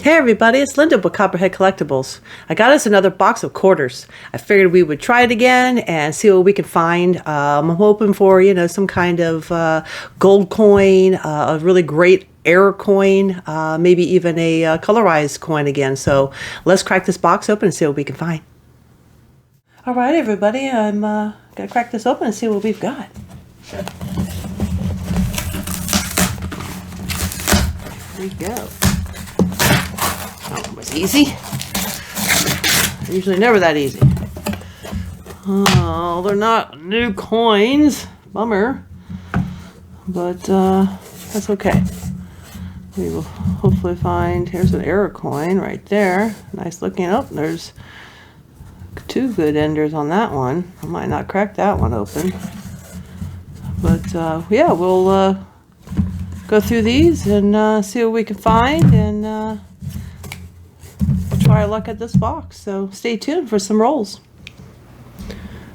Hey everybody, it's Linda with Copperhead Collectibles. I got us another box of quarters. I figured we would try it again and see what we can find. I'm hoping for, some kind of gold coin, a really great error coin, maybe even a colorized coin again. So let's crack this box open and see what we can find. All right, everybody, I'm going to crack this open and see what we've got. Here we go. That one was easy. Usually never that easy. Oh, they're not new coins. Bummer. But that's okay. We will hopefully find, here's an error coin right there. Nice looking. Oh, there's two good enders on that one. I might not crack that one open. But yeah, we'll go through these and see what we can find, and try our luck at this box. So stay tuned for some rolls.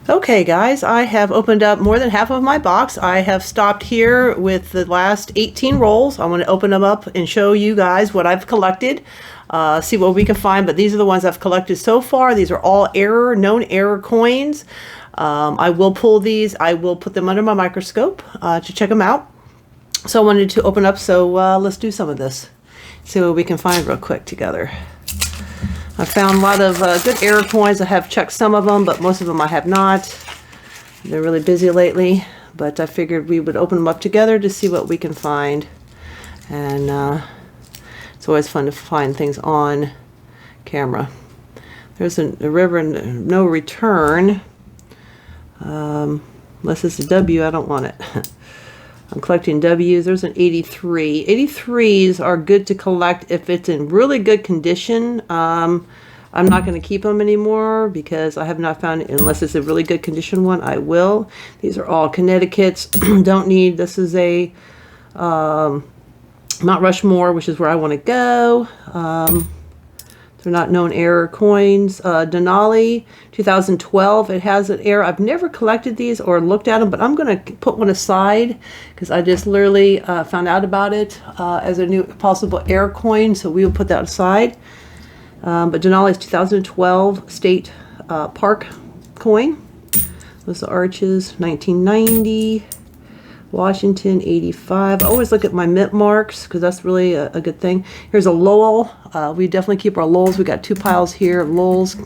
Okay guys, I have opened up more than half of my box. I have stopped here with the last 18 rolls. I want to open them up and show you guys what I've collected, see what we can find. But these are the ones I've collected so far. These are all known error coins. I will pull these. I will put them under my microscope to check them out. So I wanted to open up, so let's do some of this. See what we can find real quick together. I found a lot of good error coins. I have checked some of them, but most of them I have not. They're really busy lately, but I figured we would open them up together to see what we can find. And it's always fun to find things on camera. There's a river and no return. Unless it's a W, I don't want it. I'm collecting W's. There's an 83. 83s are good to collect if it's in really good condition. I'm not going to keep them anymore because I have not found it. Unless it's a really good condition one, I will. These are all Connecticut's. Don't need. This is a Mount Rushmore, which is where I want to go. They're not known error coins. Denali, 2012. It has an error. I've never collected these or looked at them, but I'm going to put one aside because I just literally found out about it as a new possible error coin, so we will put that aside. But Denali is 2012 State Park coin. Those are arches, 1990. Washington, 85. I always look at my mint marks because that's really a good thing. Here's a Lowell. We definitely keep our Lowells. We got two piles here of Lowells.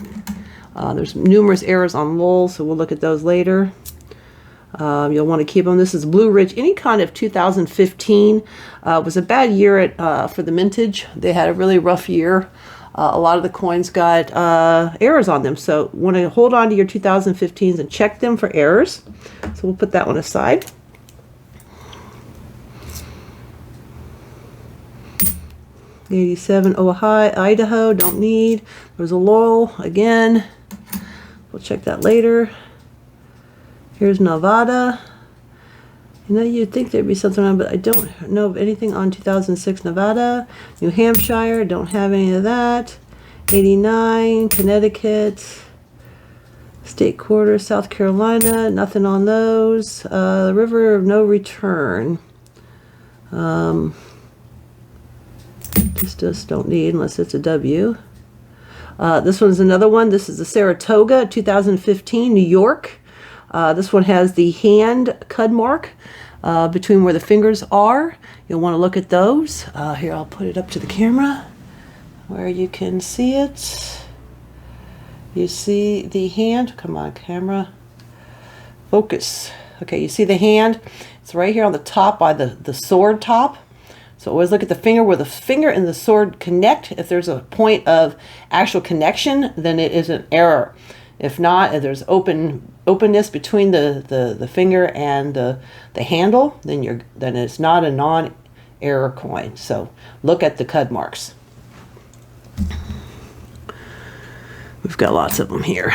There's numerous errors on Lowell, so we'll look at those later. You'll want to keep them. This is Blue Ridge. Any kind of 2015 was a bad year for the mintage. They had a really rough year. A lot of the coins got errors on them, so want to hold on to your 2015s and check them for errors. So we'll put that one aside. '87 Ohio, Idaho, don't need. There's a Lowell again. We'll check that later. Here's Nevada. You'd think there'd be something on, but I don't know of anything on 2006 Nevada. New Hampshire, don't have any of that. 89, Connecticut. State Quarter, South Carolina, nothing on those. The River of No Return. Just don't need unless it's a W. This one's another one. This is the Saratoga, 2015, New York. This one has the hand cud mark between where the fingers are. You'll want to look at those. Here, I'll put it up to the camera where you can see it. You see the hand. Come on, camera. Focus. Okay, you see the hand. It's right here on the top by the sword top. So always look at the finger where the finger and the sword connect. If there's a point of actual connection, then it is an error. If not, if there's openness between the finger and the handle, then it's not a non-error coin. So look at the cud marks. We've got lots of them here.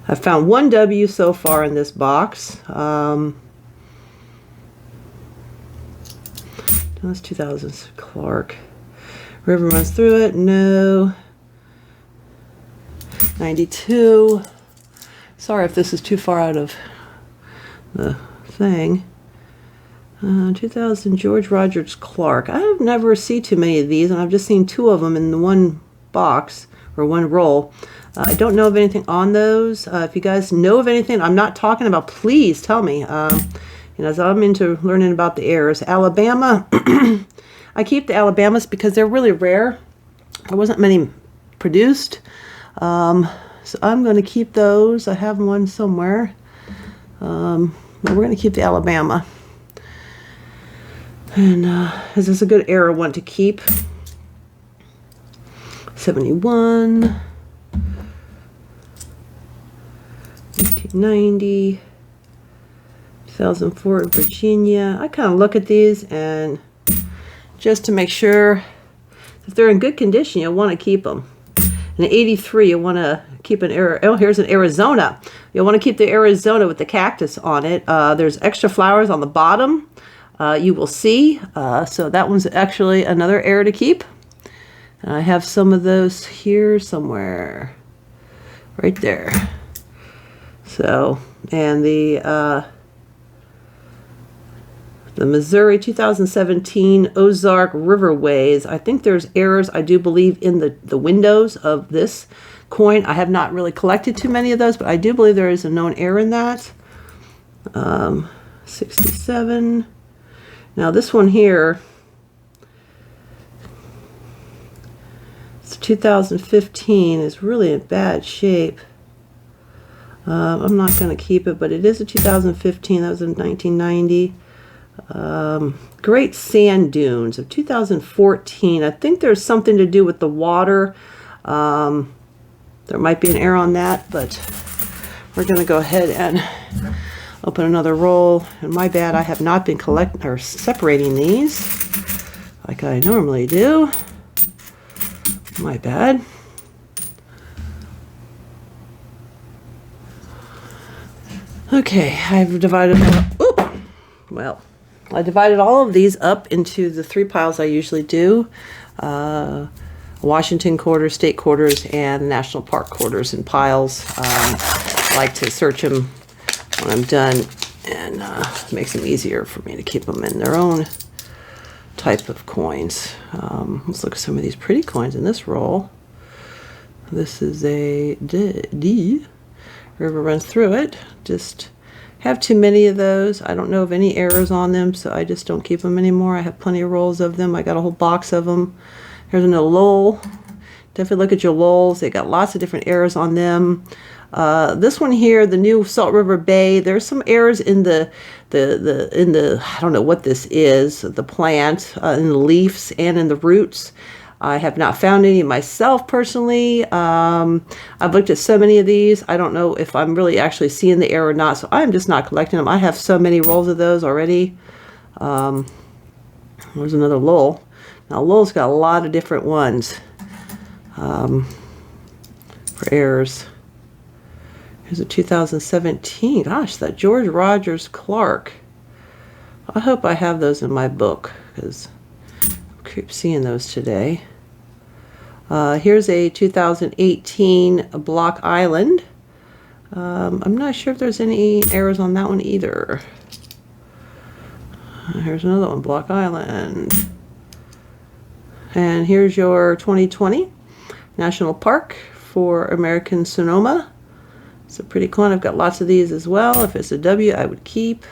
I've found one W so far in this box. That's 2000s Clark. River runs through it. No. 92. Sorry if this is too far out of the thing. 2000 George Rogers Clark. I've never seen too many of these, and I've just seen 2 of them in the one box or one roll. I don't know of anything on those. If you guys know of anything I'm not talking about, please tell me. You know, as I'm into learning about the errors. Alabama, I keep the Alabamas because they're really rare. There wasn't many produced. So I'm going to keep those. I have one somewhere. But we're going to keep the Alabama. And this is a good era one to keep. 71, 1990, 2004 in Virginia. I kind of look at these and just to make sure if they're in good condition, you'll want to keep them. In 83, you want to keep an here's an Arizona. You'll want to keep the Arizona with the cactus on it. There's extra flowers on the bottom. You will see. So that one's actually another error to keep. And I have some of those here somewhere. Right there. So, and the Missouri 2017 Ozark Riverways. I think there's errors, I do believe, in the windows of this coin. I have not really collected too many of those, but I do believe there is a known error in that. 67. Now this one here, it's 2015, is really in bad shape. I'm not going to keep it, but it is a 2015. That was in 1990. Great Sand Dunes of 2014. I think there's something to do with the water. There might be an error on that, but we're going to go ahead and open another roll. And my bad, I have not been collecting or separating these like I normally do. My bad. Okay, I've divided I divided all of these up into the 3 piles I usually do. Washington quarters, state quarters, and national park quarters in piles. I like to search them when I'm done, and it makes them easier for me to keep them in their own type of coins. Let's look at some of these pretty coins in this roll. This is a D. River runs through it. Just have too many of those. I don't know of any errors on them, so I just don't keep them anymore. I have plenty of rolls of them. I got a whole box of them. Here's another Lowell. Definitely look at your Lowells. They got lots of different errors on them. This one here, the new Salt River Bay, there's some errors in the I don't know what this is, the plant, in the leaves and in the roots. I have not found any myself personally. I've looked at so many of these. I don't know if I'm really actually seeing the error or not, so I'm just not collecting them. I have so many rolls of those already. There's another Lowell. Now Lowell's got a lot of different ones for errors. Here's a 2017. Gosh, that George Rogers Clark. I hope I have those in my book because I keep seeing those today. Here's a 2018 Block Island. I'm not sure if there's any errors on that one either. Here's another one, Block Island. And here's your 2020 National Park for American Sonoma. It's a pretty coin. I've got lots of these as well. If it's a W, I would keep.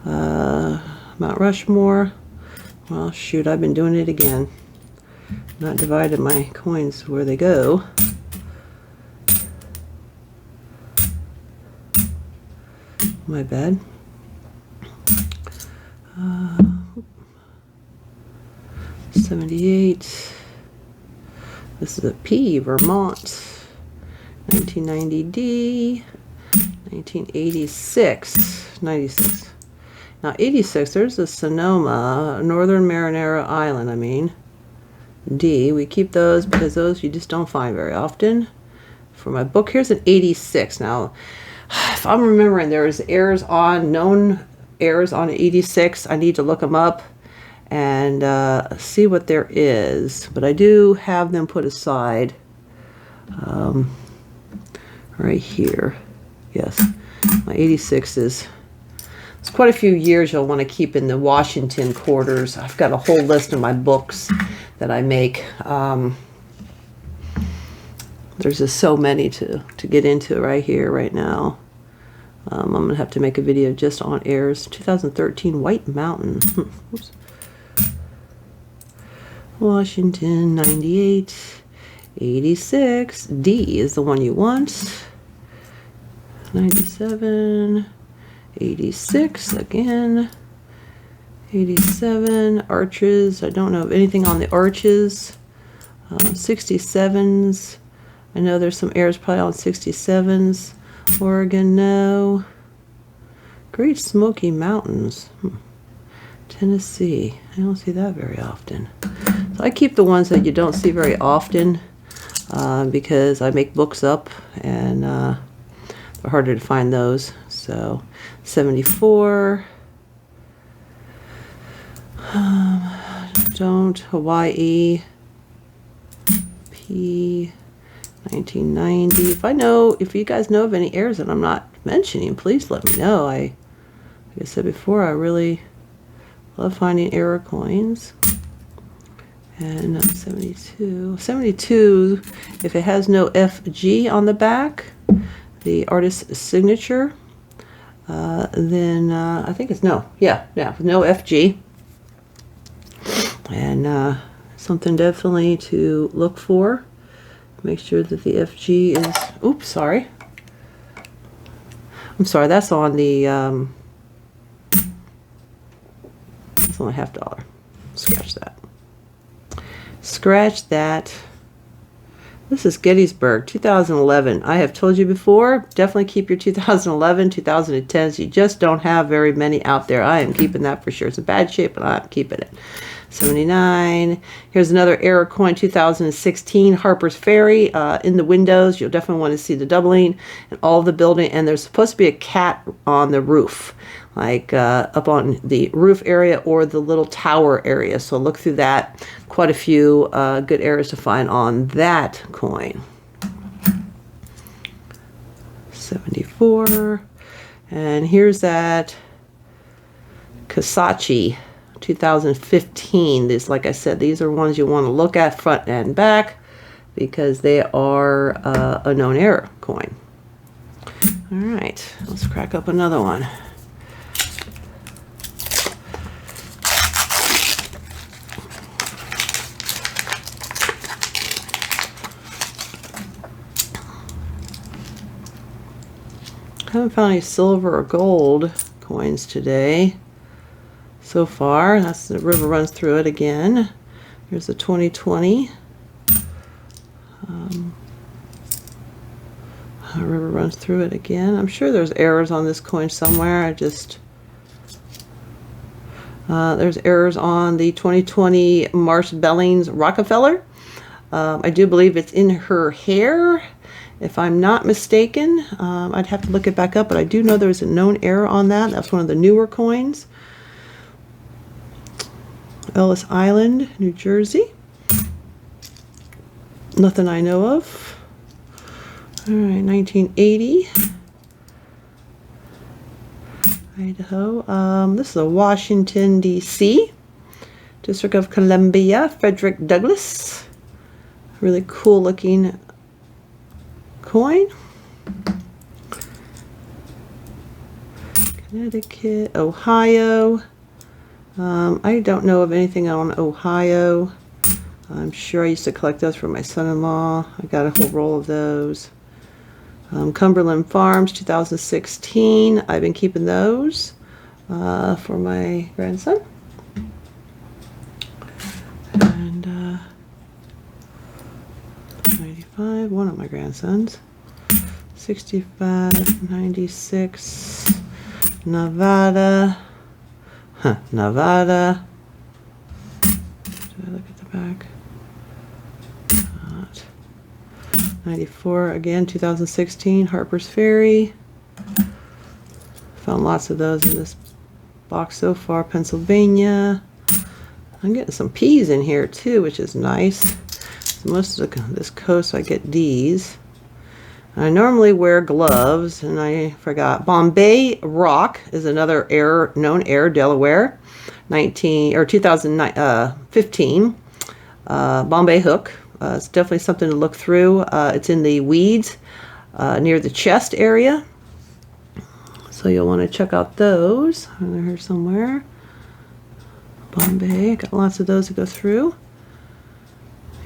Mount Rushmore. Well, shoot, I've been doing it again. Not divided my coins where they go. My bad. 78. This is a P, Vermont. 1990D. 1986. 96. Now 86, there's a Sonoma, Northern Marinara Island, I mean. D, we keep those because those you just don't find very often. For my book, here's an 86. Now, if I'm remembering, there's errors on, known errors on 86. I need to look them up and see what there is. But I do have them put aside right here. Yes, my 86 is It's quite a few years you'll want to keep in the Washington quarters. I've got a whole list of my books that I make. There's just so many to get into right here, right now. I'm going to have to make a video just on errors. 2013 White Mountain. Oops. Washington, 98, 86. D is the one you want. 97, 86 again. 87, arches. I don't know of anything on the arches. 67s. I know there's some errors probably on 67s. Oregon, no. Great Smoky Mountains. Tennessee. I don't see that very often. So I keep the ones that you don't see very often because I make books up and they're harder to find those. So 74. Don't. Hawaii. P. 1990. If you guys know of any errors that I'm not mentioning, please let me know. Like I said before, I really love finding error coins. And 72. 72, if it has no FG on the back, the artist's signature, then I think it's no. Yeah, no FG. And something definitely to look for. Make sure that the FG is, oops, sorry. I'm sorry, that's on the, it's only $50. Scratch that. Scratch that. This is Gettysburg, 2011. I have told you before, definitely keep your 2011, 2010s. You just don't have very many out there. I am keeping that for sure. It's in bad shape, but I'm keeping it. 79. Here's another error coin, 2016, Harper's Ferry. In the windows, you'll definitely want to see the doubling and all the building. And there's supposed to be a cat on the roof, like up on the roof area or the little tower area. So look through that. Quite a few good errors to find on that coin. 74. And here's that Kasachi. 2015. These, like I said, these are ones you want to look at front and back because they are a known error coin. All right, let's crack up another one. I haven't found any silver or gold coins today. So far, that's the river runs through it again. Here's the 2020. River runs through it again. I'm sure there's errors on this coin somewhere. There's errors on the 2020 Marsh Bellings Rockefeller. I do believe it's in her hair, if I'm not mistaken. I'd have to look it back up, but I do know there's a known error on that. That's one of the newer coins. Ellis Island, New Jersey. Nothing I know of. All right, 1980. Idaho. This is a Washington, D.C. District of Columbia. Frederick Douglass. Really cool looking coin. Connecticut, Ohio. I don't know of anything on Ohio. I'm sure I used to collect those for my son-in-law. I got a whole roll of those. Cumberland Farms, 2016. I've been keeping those for my grandson. And 95, one of my grandsons. 65, 96, Nevada. Nevada. Did I look at the back? Not. 94 again, 2016, Harper's Ferry. Found lots of those in this box so far. Pennsylvania. I'm getting some P's in here too, which is nice. So most of this coast I get D's. I normally wear gloves, and I forgot. Bombay Rock is another known error, Delaware, 2015. Bombay Hook. It's definitely something to look through. It's in the weeds near the chest area. So you'll want to check out those. They're here somewhere. Bombay, got lots of those to go through.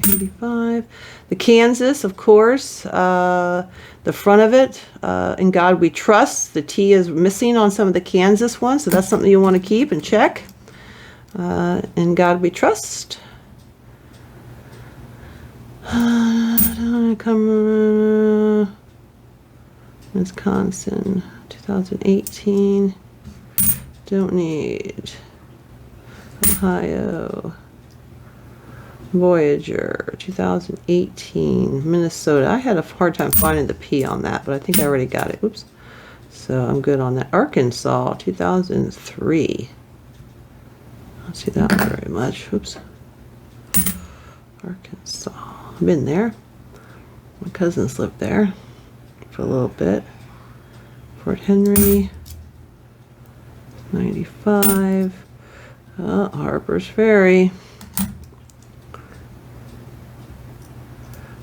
85. The Kansas, of course, the front of it, In God We Trust. The T is missing on some of the Kansas ones, so that's something you want to keep and check. In God We Trust. Wisconsin, 2018. Don't need. Ohio. Voyager, 2018. Minnesota. I had a hard time finding the P on that, but I think I already got it. Oops. So I'm good on that. Arkansas, 2003. I don't see that one very much. Oops. Arkansas. I've been there. My cousins lived there for a little bit. Fort Henry, 95. Harper's Ferry.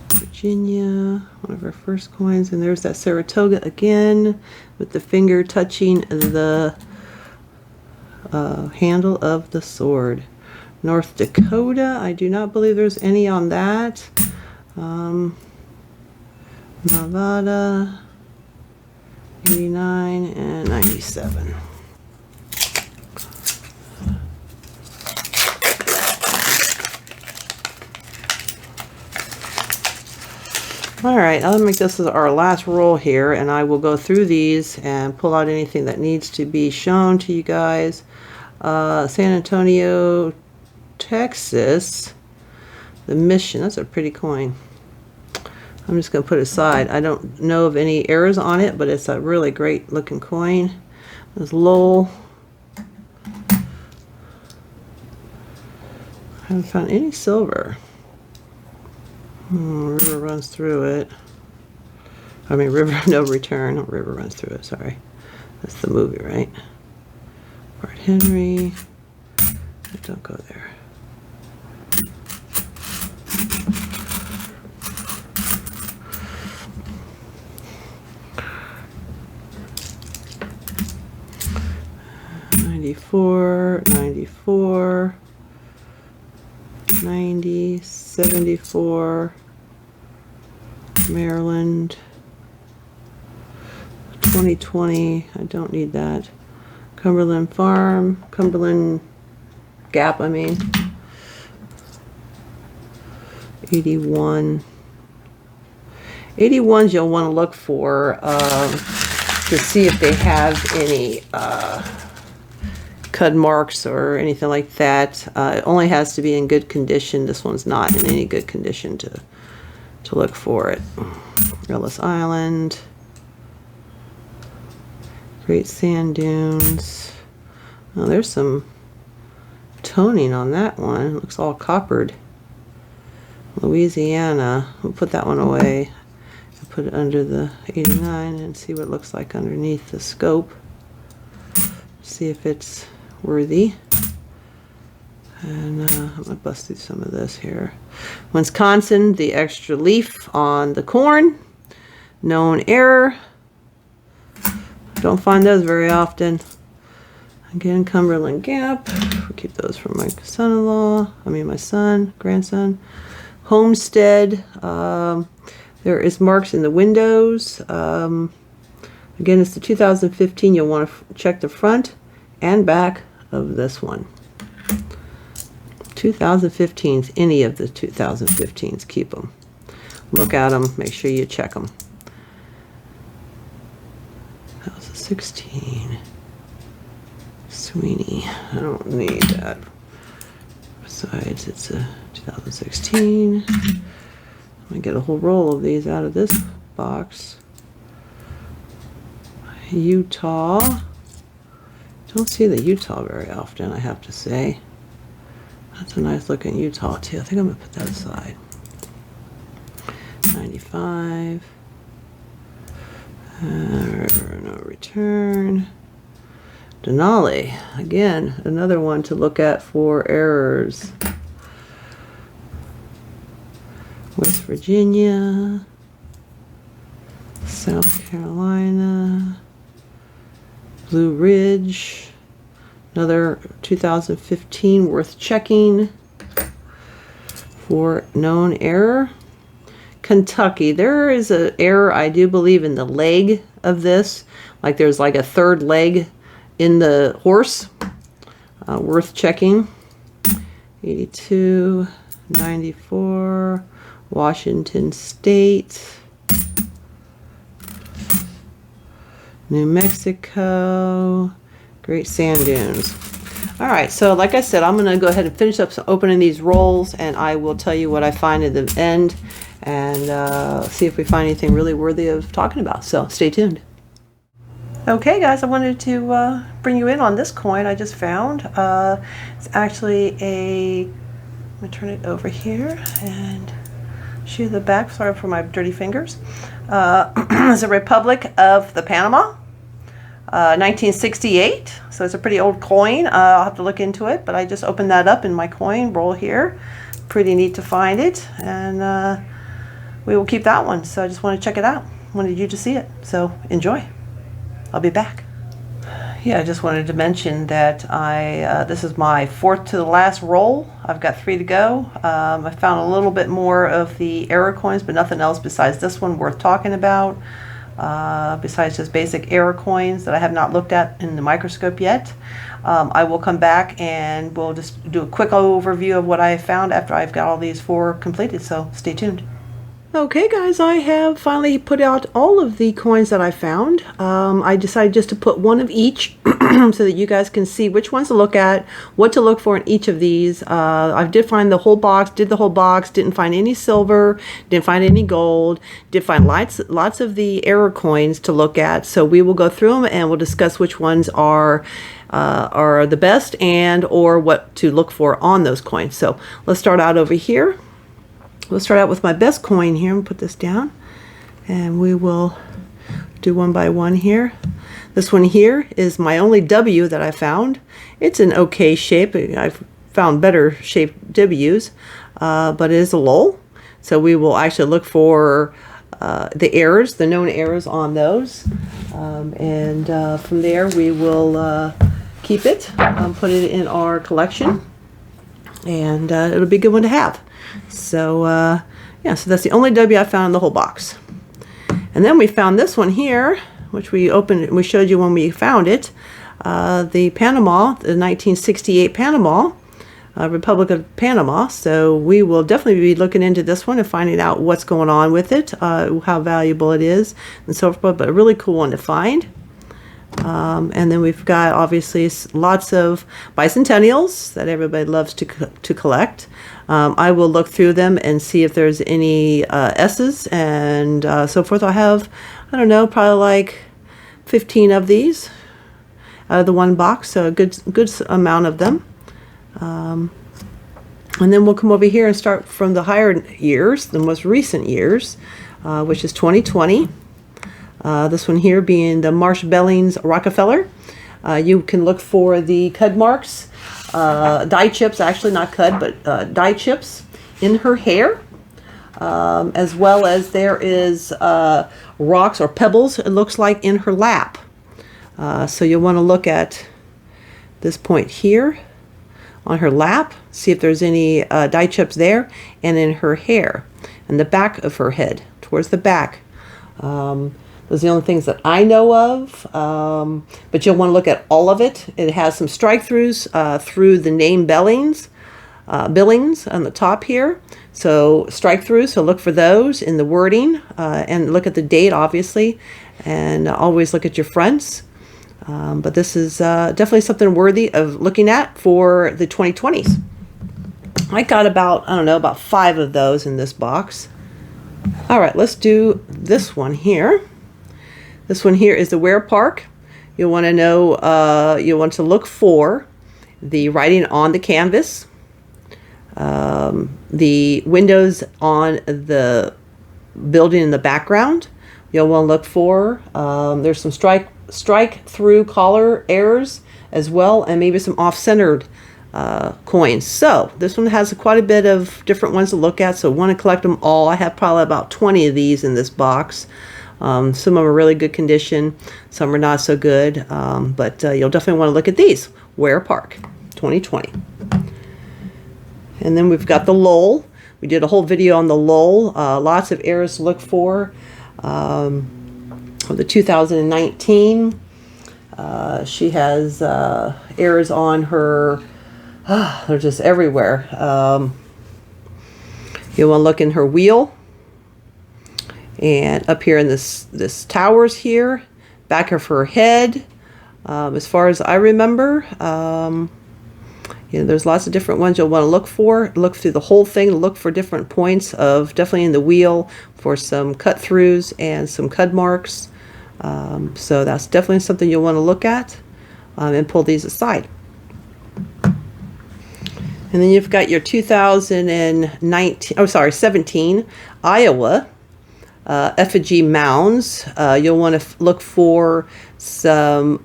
Virginia, one of our first coins. And there's that Saratoga again with the finger touching the handle of the sword. North Dakota, I do not believe there's any on that. Nevada, 89 and 97. All right, I'll make this as our last roll here, and I will go through these and pull out anything that needs to be shown to you guys. San Antonio, Texas, the Mission. That's a pretty coin. I'm just going to put it aside. I don't know of any errors on it, but it's a really great looking coin. There's Lowell. I haven't found any silver. River runs through it. I mean, River No Return. River runs through it, sorry. That's the movie, right? Fort Henry. Don't go there. '94, 94, 90, 74, Maryland, 2020, I don't need that. Cumberland Farm, Cumberland Gap, I mean. 81. 81s you'll want to look for to see if they have any cud marks or anything like that. It only has to be in good condition. This one's not in any good condition to look for it. Ellis Island. Great Sand Dunes. Oh, there's some toning on that one. It looks all coppered. Louisiana. We'll put that one away. I'll put it under the 89 and see what it looks like underneath the scope. See if it's worthy. And I'm going to bust through some of this here. Wisconsin, the extra leaf on the corn. Known error. Don't find those very often. Again, Cumberland Gap. We'll keep those for my son-in-law. I mean my son, grandson. Homestead. There is marks in the windows. Again, it's the 2015. You'll want to check the front and back of this one. 2015s, any of the 2015s, keep them. Look at them, make sure you check them. That was a 16. Sweeney, I don't need that. Besides, it's a 2016. I'm gonna get a whole roll of these out of this box. Utah. Don't see the Utah very often, I have to say. That's a nice looking Utah too. I think I'm gonna put that aside. 95. No return. Denali, again, another one to look at for errors. West Virginia, South Carolina, Blue Ridge, another 2015 worth checking for known error. Kentucky, there is an error, I do believe, in the leg of this. Like there's like a third leg in the horse. Worth checking. 82, 94, Washington State, New Mexico, Great Sand Dunes. All right, so like I said, I'm going to go ahead and finish up opening these rolls, and I will tell you what I find at the end, and see if we find anything really worthy of talking about. So stay tuned. Okay, guys, I wanted to bring you in on this coin I just found. It's actually a, let me turn it over here and show you the back. Sorry for my dirty fingers. It's a Republic of the Panama, 1968. So it's a pretty old coin. I'll have to look into it, but I just opened that up in my coin roll here. Pretty neat to find it, and we will keep that one. So I just want to check it out. Wanted you to see it. So enjoy. I'll be back. Yeah, I just wanted to mention that this is my fourth to the last roll. I've got 3 to go. I found a little bit more of the error coins, but nothing else besides this one worth talking about. Besides just basic error coins that I have not looked at in the microscope yet. I will come back and we'll just do a quick overview of what I found after I've got all these 4 completed, so stay tuned. Okay, guys, I have finally put out all of the coins that I found. I decided just to put one of each so that you guys can see which ones to look at, what to look for in each of these. I did find the whole box, didn't find any silver, didn't find any gold, did find lots of the error coins to look at. So we will go through them and we'll discuss which ones are the best and or what to look for on those coins. So let's start out over here. We'll start out with my best coin here and put this down, and we will do one by one here. This one here is my only W that I found. It's an okay shape. I've found better shaped W's, but it is a lull. So we will actually look for the errors, the known errors on those, and from there we will keep it, put it in our collection, and it'll be a good one to have. So yeah, so that's the only W I found in the whole box. And then we found this one here, which we opened, we showed you when we found it, the Panama, the 1968 Panama, Republic of Panama. So we will definitely be looking into this one and finding out what's going on with it, how valuable it is, and so forth, but a really cool one to find. And then we've got obviously lots of bicentennials that everybody loves to collect. I will look through them and see if there's any S's and so forth. I have, I don't know, probably like 15 of these out of the one box, so a good amount of them. And then we'll come over here and start from the higher years, the most recent years, which is 2020. This one here being the Marsh Bellings Rockefeller. You can look for the cud marks, dye chips, actually not cud, but dye chips in her hair, as well as there is rocks or pebbles, it looks like, in her lap. So you'll want to look at this point here on her lap, see if there's any dye chips there, and in her hair, and the back of her head, towards the back. Those are the only things that I know of, but you'll want to look at all of it. It has some strike-throughs through the name Billings on the top here. So strike-throughs, so look for those in the wording, and look at the date, obviously, and always look at your fronts. But this is definitely something worthy of looking at for the 2020s. I got about, I don't know, about 5 of those in this box. All right, let's do this one here. This one here is the Ware Park. You'll want to know, you'll want to look for the writing on the canvas, the windows on the building in the background, you'll want to look for. There's some strike through collar errors as well, and maybe some off-centered coins. So this one has quite a bit of different ones to look at, so want to collect them all. I have probably about 20 of these in this box. Some of them are really good condition, some are not so good, but you'll definitely want to look at these. Ware Park 2020. And then we've got the Lowell. We did a whole video on the Lowell. Lots of errors to look for. The 2019, she has errors on her. They're just everywhere. You want to look in her wheel, and up here in this towers here, back of her head. As far as I remember, there's lots of different ones you'll want to look for. Look through the whole thing. Look for different points of, definitely in the wheel, for some cut throughs and some cut marks. So that's definitely something you'll want to look at, and pull these aside. And then you've got your 17 Iowa effigy mounds. You'll want to look for some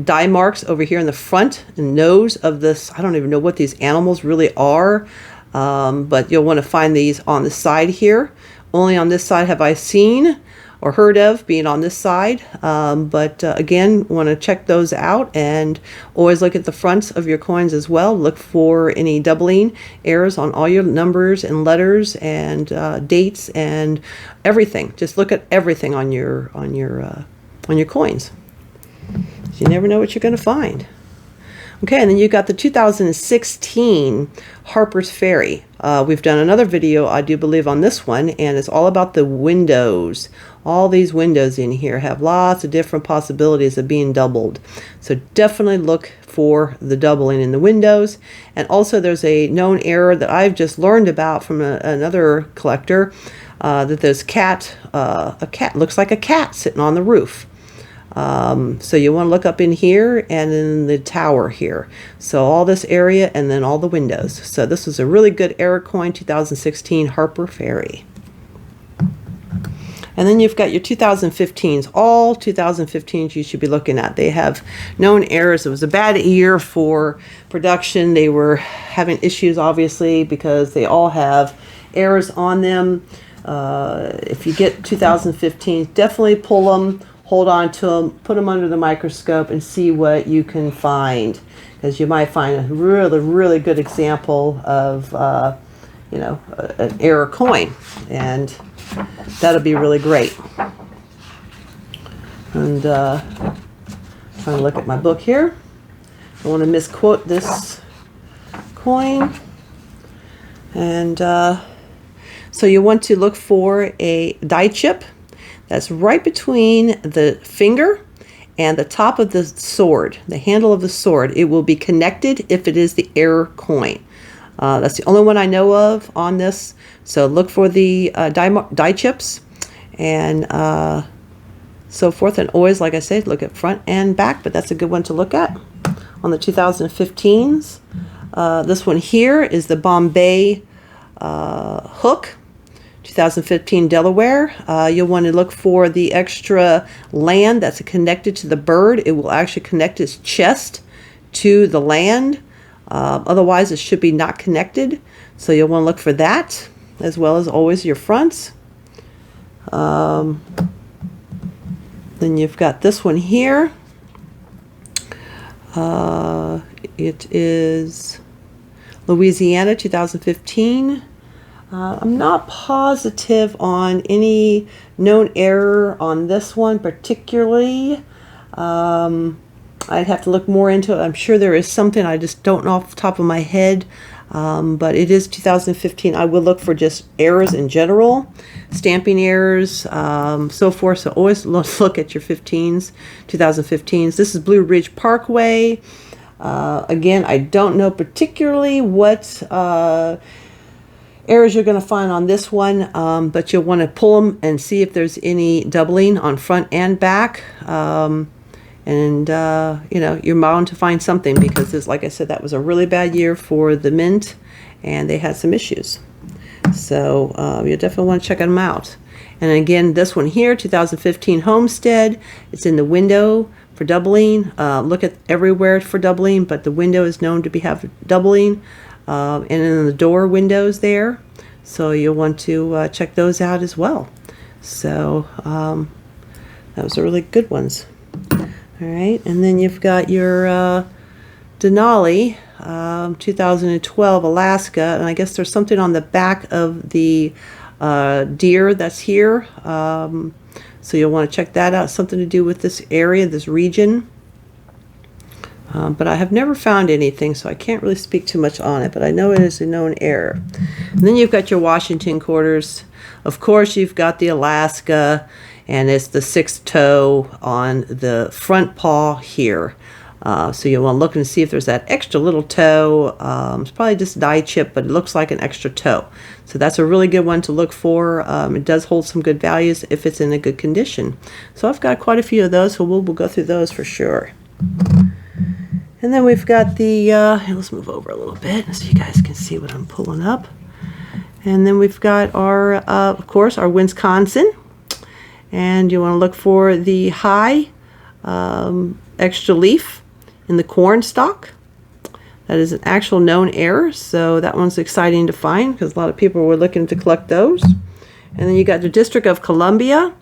dye marks over here in the front and nose of this. I don't even know what these animals really are, but you'll want to find these on the side here. Only on this side have I seen or heard of being on this side, but again, want to check those out, and always look at the fronts of your coins as well. Look for any doubling errors on all your numbers and letters and dates and everything. Just look at everything on your coins. So you never know what you're going to find. Okay, and then you got the 2016 Harper's Ferry. We've done another video, I do believe, on this one, and it's all about the windows. All these windows in here have lots of different possibilities of being doubled. So definitely look for the doubling in the windows. And also there's a known error that I've just learned about from another collector, that there's a cat looks like a cat sitting on the roof. So you want to look up in here and in the tower here. So all this area and then all the windows. So this is a really good error coin, 2016 Harper Ferry. And then you've got your 2015s. All 2015s you should be looking at. They have known errors. It was a bad year for production. They were having issues, obviously, because they all have errors on them. If you get 2015s, definitely pull them. Hold on to them, put them under the microscope, and see what you can find, because you might find a really, really good example of, an error coin, and that'll be really great. And trying to look at my book here. I want to misquote this coin, and so you want to look for a die chip that's right between the finger and the top of the sword, the handle of the sword. It will be connected if it is the error coin. That's the only one I know of on this. So look for the die chips and so forth. And always, like I said, look at front and back, but that's a good one to look at. On the 2015s, this one here is the Bombay hook. 2015 Delaware. You'll want to look for the extra land that's connected to the bird. It will actually connect its chest to the land. Otherwise, it should be not connected. So you'll want to look for that, as well as always your fronts. Then you've got this one here. It is Louisiana 2015. I'm not positive on any known error on this one particularly. I'd have to look more into it. I'm sure there is something, I just don't know off the top of my head. But it is 2015. I will look for just errors in general, stamping errors, so forth. So always look at your 2015s. This is Blue Ridge Parkway. Again, I don't know particularly what errors you're going to find on this one, but you'll want to pull them and see if there's any doubling on front and back. You're bound to find something, because this, like I said, that was a really bad year for the mint, and they had some issues. So you definitely want to check them out. And again, this one here, 2015 Homestead. It's in the window for doubling. Look at everywhere for doubling, but the window is known to have doubling. And in the door windows there. So you'll want to check those out as well. So those are really good ones. All right, and then you've got your Denali, 2012 Alaska, and I guess there's something on the back of the deer that's here. So you'll want to check that out. Something to do with this area, this region. But I have never found anything, so I can't really speak too much on it, but I know it is a known error. And then you've got your Washington quarters. Of course, you've got the Alaska, and it's the 6th toe on the front paw here. So you'll want to look and see if there's that extra little toe. It's probably just die chip, but it looks like an extra toe. So that's a really good one to look for. It does hold some good values if it's in a good condition. So I've got quite a few of those, so we'll go through those for sure. And then we've got the, let's move over a little bit so you guys can see what I'm pulling up. And then we've got our, of course, our Wisconsin. And you want to look for the high extra leaf in the corn stalk. That is an actual known error, so that one's exciting to find because a lot of people were looking to collect those. And then you got the District of Columbia,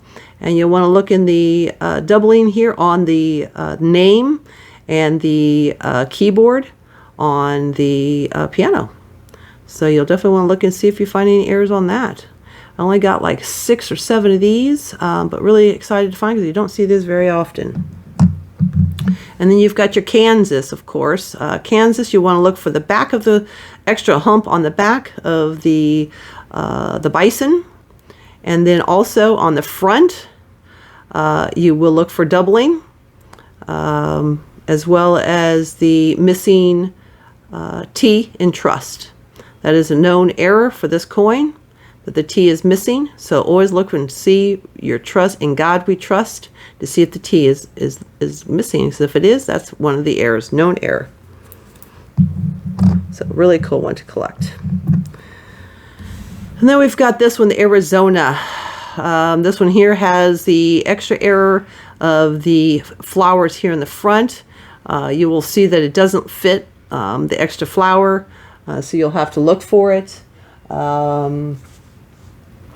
and you'll want to look in the doubling here on the name and the keyboard on the piano. So you'll definitely want to look and see if you find any errors on that. I only got like 6 or 7 of these, but really excited to find because you don't see this very often. And then you've got your Kansas, of course. Kansas, you want to look for the back of the extra hump on the back of the bison. And then also on the front, you will look for doubling, as well as the missing T in trust. That is a known error for this coin, that the T is missing. So always look and see your trust, in God we trust, to see if the T is missing. So if it is, that's one of the errors, known error. So really cool one to collect. And then we've got this one, the Arizona. This one here has the extra error of the flowers here in the front. You will see that it doesn't fit the extra flower, so you'll have to look for it.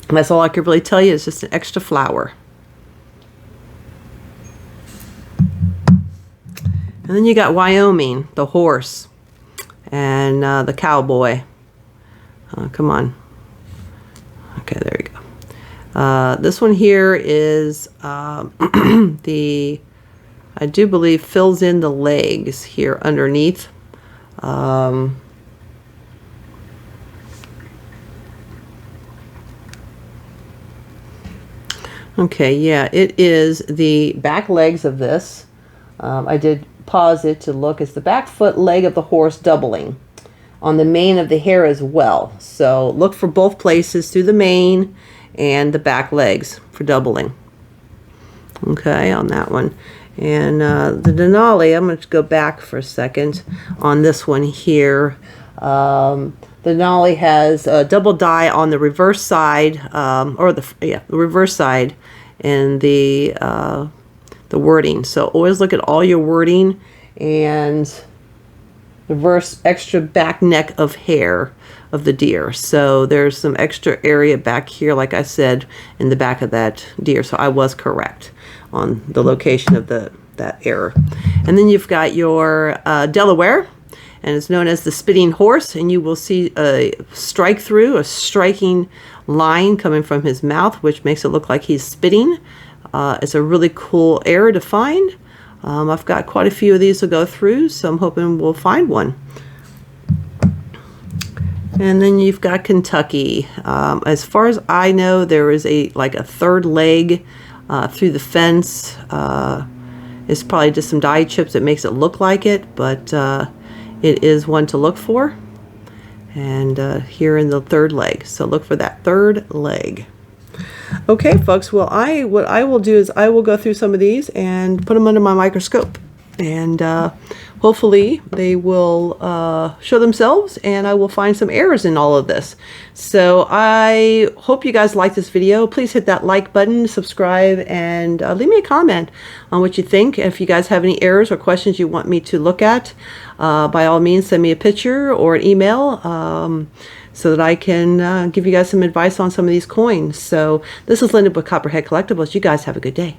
That's all I could really tell you, is just an extra flower. And then you got Wyoming, the horse, and the cowboy. Come on. Okay, there you go. This one here is the, I do believe, fills in the legs here underneath. Okay, yeah, it is the back legs of this. I did pause it to look. It's the back foot leg of the horse doubling on the mane of the hare as well. So look for both places, through the mane and the back legs, for doubling. Okay, on that one. And the Denali, I'm going to go back for a second on this one here. The Denali has a double die on the reverse side, the reverse side, and the wording. So always look at all your wording and reverse extra back neck of hair of the deer. So there's some extra area back here, like I said, in the back of that deer. So I was correct on the location of that error. And then you've got your Delaware, and it's known as the spitting horse, and you will see a strike through, a striking line coming from his mouth, which makes it look like he's spitting. It's a really cool error to find. I've got quite a few of these to go through, so I'm hoping we'll find one. And then you've got Kentucky. As far as I know, there is like a third leg through the fence. It's probably just some die chips that makes it look like it, but it is one to look for. And here in the third leg. So look for that third leg. Okay, folks. Well, what I will do is I will go through some of these and put them under my microscope. And hopefully they will show themselves, and I will find some errors in all of this. So I hope you guys like this video. Please hit that like button, subscribe, and leave me a comment on what you think. If you guys have any errors or questions you want me to look at, by all means send me a picture or an email, so that I can give you guys some advice on some of these coins. So this is Linda with Copperhead Collectibles. You guys have a good day.